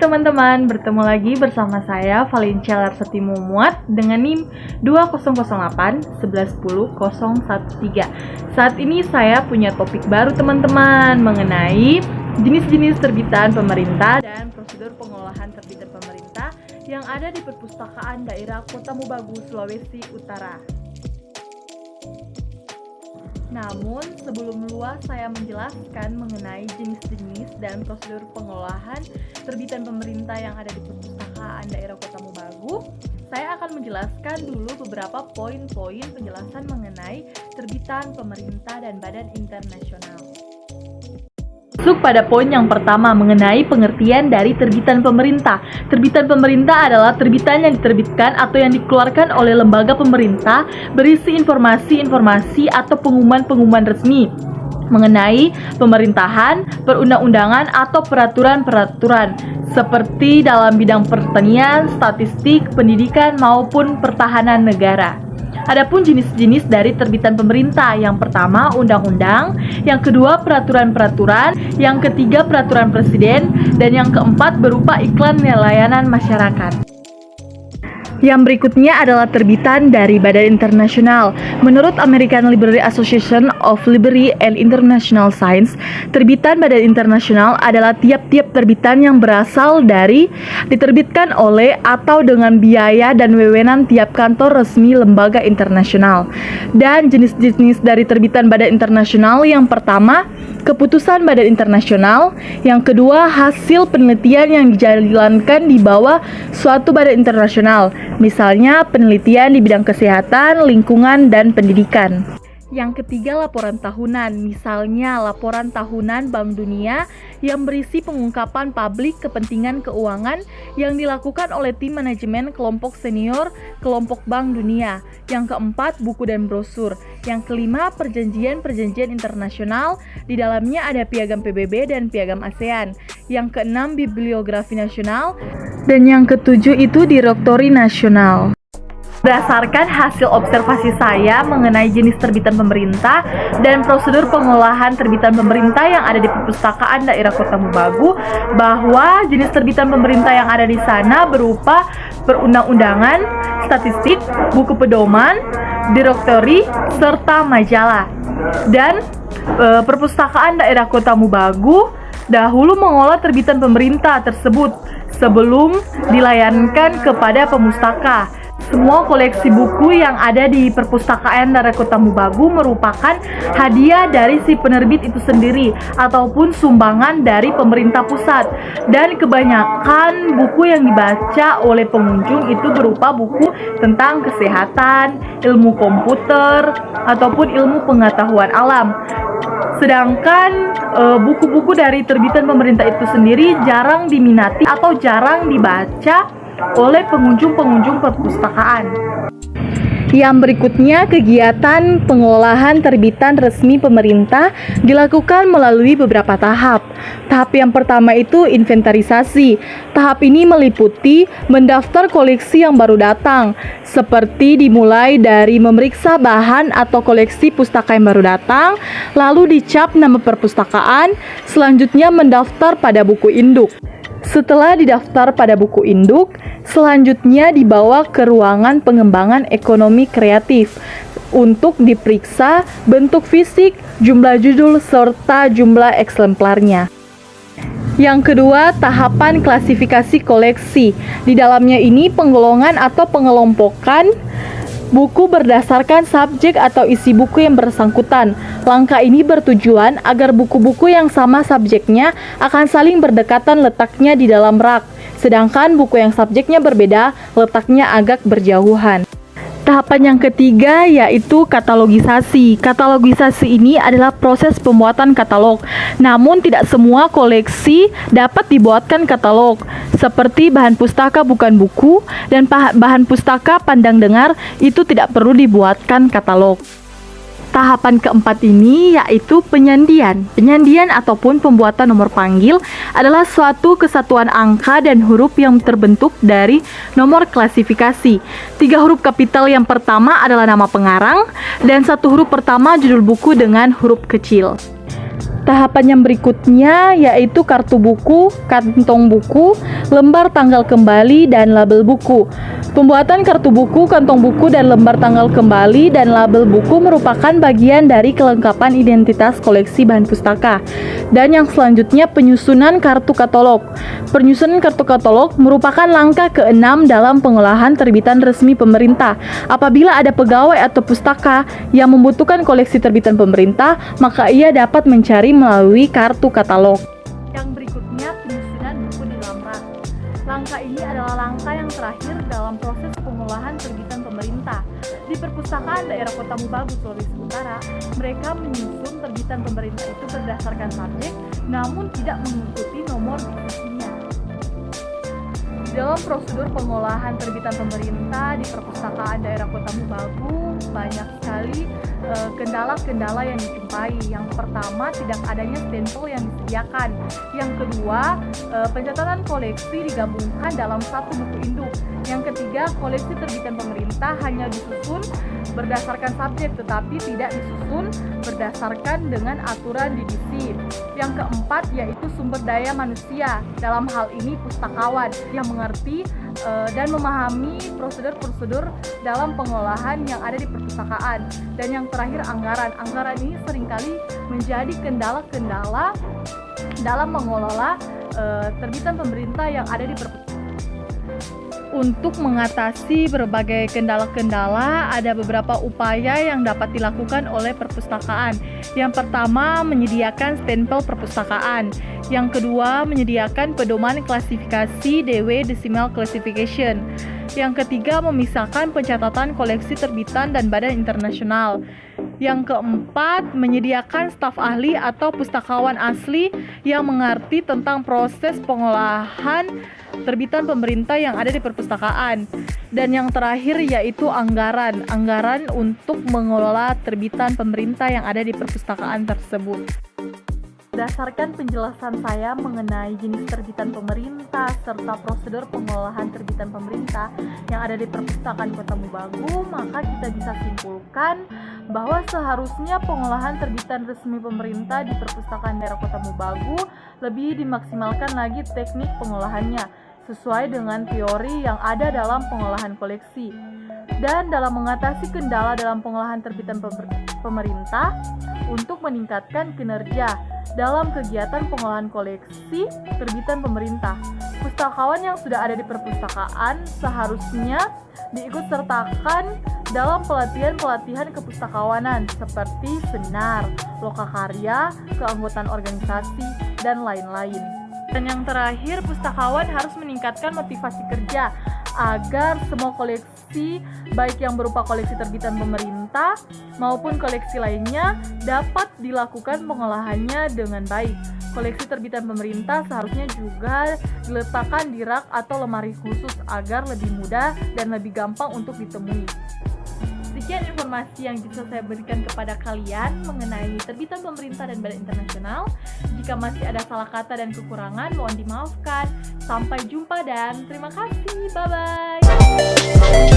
teman-teman, bertemu lagi bersama saya Valencia Larsati Mumuat dengan NIM 2008-1110-013. Saat ini saya punya topik baru teman-teman mengenai jenis-jenis terbitan pemerintah dan prosedur pengolahan terbitan pemerintah yang ada di Perpustakaan Daerah Kota Mobagu, Sulawesi Utara. Namun, sebelum luas saya menjelaskan mengenai jenis-jenis dan prosedur pengolahan terbitan pemerintah yang ada di Perpustakaan Daerah Kota Mobagu, saya akan menjelaskan dulu beberapa poin-poin penjelasan mengenai terbitan pemerintah dan badan internasional. Masuk pada poin yang pertama mengenai pengertian dari terbitan pemerintah. Terbitan pemerintah adalah terbitan yang diterbitkan atau yang dikeluarkan oleh lembaga pemerintah berisi informasi-informasi atau pengumuman-pengumuman resmi mengenai pemerintahan, perundang-undangan atau peraturan-peraturan seperti dalam bidang pertanian, statistik, pendidikan maupun pertahanan negara. Adapun jenis-jenis dari terbitan pemerintah, yang pertama undang-undang, yang kedua peraturan-peraturan, yang ketiga peraturan presiden, dan yang keempat berupa iklan layanan masyarakat. Yang berikutnya adalah terbitan dari badan internasional. Menurut American Library Association of Library and International Science, terbitan badan internasional adalah tiap-tiap terbitan yang berasal dari, diterbitkan oleh, atau dengan biaya dan wewenang tiap kantor resmi lembaga internasional. Dan jenis-jenis dari terbitan badan internasional, yang pertama, keputusan badan internasional, yang kedua, hasil penelitian yang dijalankan di bawah suatu badan internasional, misalnya penelitian di bidang kesehatan, lingkungan, dan pendidikan. Yang ketiga, laporan tahunan, misalnya laporan tahunan Bank Dunia yang berisi pengungkapan publik kepentingan keuangan yang dilakukan oleh tim manajemen kelompok senior kelompok Bank Dunia. Yang keempat, buku dan brosur. Yang kelima, perjanjian-perjanjian internasional, di dalamnya ada piagam PBB dan piagam ASEAN. Yang keenam, bibliografi nasional, dan yang ketujuh itu direktori nasional. Berdasarkan hasil observasi saya mengenai jenis terbitan pemerintah dan prosedur pengolahan terbitan pemerintah yang ada di Perpustakaan Daerah Kota Mobagu, bahwa jenis terbitan pemerintah yang ada di sana berupa perundang-undangan, statistik, buku pedoman, direktori, serta majalah. Dan Perpustakaan Daerah Kota Mobagu dahulu mengolah terbitan pemerintah tersebut sebelum dilayankan kepada pemustaka. Semua koleksi buku yang ada di Perpustakaan Daerah Kota Mobagu merupakan hadiah dari si penerbit itu sendiri ataupun sumbangan dari pemerintah pusat. Dan kebanyakan buku yang dibaca oleh pengunjung itu berupa buku tentang kesehatan, ilmu komputer, ataupun ilmu pengetahuan alam. Sedangkan buku-buku dari terbitan pemerintah itu sendiri jarang diminati atau jarang dibaca oleh pengunjung-pengunjung perpustakaan. Yang berikutnya, kegiatan pengolahan terbitan resmi pemerintah dilakukan melalui beberapa tahap. Tahap yang pertama itu inventarisasi. Tahap ini meliputi mendaftar koleksi yang baru datang, seperti dimulai dari memeriksa bahan atau koleksi pustaka yang baru datang, lalu dicap nama perpustakaan, selanjutnya mendaftar pada buku induk. Setelah didaftar pada buku induk, selanjutnya dibawa ke ruangan pengembangan ekonomi kreatif untuk diperiksa bentuk fisik, jumlah judul, serta jumlah eksemplarnya. Yang kedua, tahapan klasifikasi koleksi. Di dalamnya ini penggolongan atau pengelompokan buku berdasarkan subjek atau isi buku yang bersangkutan. Langkah ini bertujuan agar buku-buku yang sama subjeknya akan saling berdekatan letaknya di dalam rak, sedangkan buku yang subjeknya berbeda letaknya agak berjauhan. Tahapan yang ketiga yaitu katalogisasi. Katalogisasi ini adalah proses pembuatan katalog. Namun tidak semua koleksi dapat dibuatkan katalog. Seperti bahan pustaka bukan buku dan bahan pustaka pandang dengar itu tidak perlu dibuatkan katalog. Tahapan keempat ini yaitu penyandian. Penyandian ataupun pembuatan nomor panggil adalah suatu kesatuan angka dan huruf yang terbentuk dari nomor klasifikasi. 3 huruf kapital yang pertama adalah nama pengarang dan 1 huruf pertama judul buku dengan huruf kecil. Tahapan yang berikutnya yaitu kartu buku, kantong buku, lembar tanggal kembali, dan label buku. Pembuatan kartu buku, kantong buku, dan lembar tanggal kembali dan label buku merupakan bagian dari kelengkapan identitas koleksi bahan pustaka. Dan yang selanjutnya penyusunan kartu katalog. Penyusunan kartu katalog merupakan langkah ke-6 dalam pengolahan terbitan resmi pemerintah. Apabila ada pegawai atau pustaka yang membutuhkan koleksi terbitan pemerintah, maka ia dapat mencari melalui kartu katalog. Yang berikutnya penyusunan buku di dalam rak. Langkah ini adalah langkah yang terakhir dalam proses pengolahan terbitan pemerintah. Di Perpustakaan Daerah Kota Mubagu, Sulawesi Utara, mereka menyusun terbitan pemerintah itu berdasarkan subjek, namun tidak mengikuti nomor divisinya. Dalam prosedur pengolahan terbitan pemerintah di Perpustakaan Daerah Kota Mubagu, banyak sekali kendala-kendala yang dijumpai. Yang pertama, tidak adanya stempel yang disediakan. Yang kedua, pencatatan koleksi digabungkan dalam satu buku induk. Yang ketiga, koleksi terbitan pemerintah hanya disusun berdasarkan subjek, tetapi tidak disusun berdasarkan dengan aturan divisi. Yang keempat, yaitu sumber daya manusia. Dalam hal ini pustakawan yang mengerti dan memahami prosedur-prosedur dalam pengolahan yang ada di perpustakaan. Dan yang terakhir, anggaran. Anggaran ini seringkali menjadi kendala-kendala dalam mengelola terbitan pemerintah yang ada di perpustakaan. Untuk mengatasi berbagai kendala-kendala, ada beberapa upaya yang dapat dilakukan oleh perpustakaan. Yang pertama, menyediakan stempel perpustakaan. Yang kedua, menyediakan pedoman klasifikasi DW Decimal Classification. Yang ketiga, memisahkan pencatatan koleksi terbitan dan badan internasional. Yang keempat, menyediakan staf ahli atau pustakawan asli yang mengerti tentang proses pengolahan terbitan pemerintah yang ada di perpustakaan. Dan yang terakhir yaitu anggaran. Anggaran untuk mengelola terbitan pemerintah yang ada di perpustakaan tersebut. Berdasarkan penjelasan saya mengenai jenis terbitan pemerintah serta prosedur pengolahan terbitan pemerintah yang ada di Perpustakaan Kota Mubagu, maka kita bisa simpulkan bahwa seharusnya pengolahan terbitan resmi pemerintah di Perpustakaan Daerah Kota Mubagu lebih dimaksimalkan lagi teknik pengolahannya sesuai dengan teori yang ada dalam pengolahan koleksi. Dan dalam mengatasi kendala dalam pengolahan terbitan pemerintah untuk meningkatkan kinerja dalam kegiatan pengolahan koleksi terbitan pemerintah. Pustakawan yang sudah ada di perpustakaan seharusnya diikutsertakan dalam pelatihan-pelatihan kepustakawanan seperti seminar, lokakarya, keanggotaan organisasi, dan lain-lain. Dan yang terakhir, pustakawan harus meningkatkan motivasi kerja agar semua koleksi, baik yang berupa koleksi terbitan pemerintah maupun koleksi lainnya, dapat dilakukan pengolahannya dengan baik. Koleksi terbitan pemerintah seharusnya juga diletakkan di rak atau lemari khusus agar lebih mudah dan lebih gampang untuk ditemui. Sekian informasi yang bisa saya berikan kepada kalian mengenai terbitan pemerintah dan badan internasional. Jika masih ada salah kata dan kekurangan, mohon dimaafkan. Sampai jumpa dan terima kasih. Bye-bye.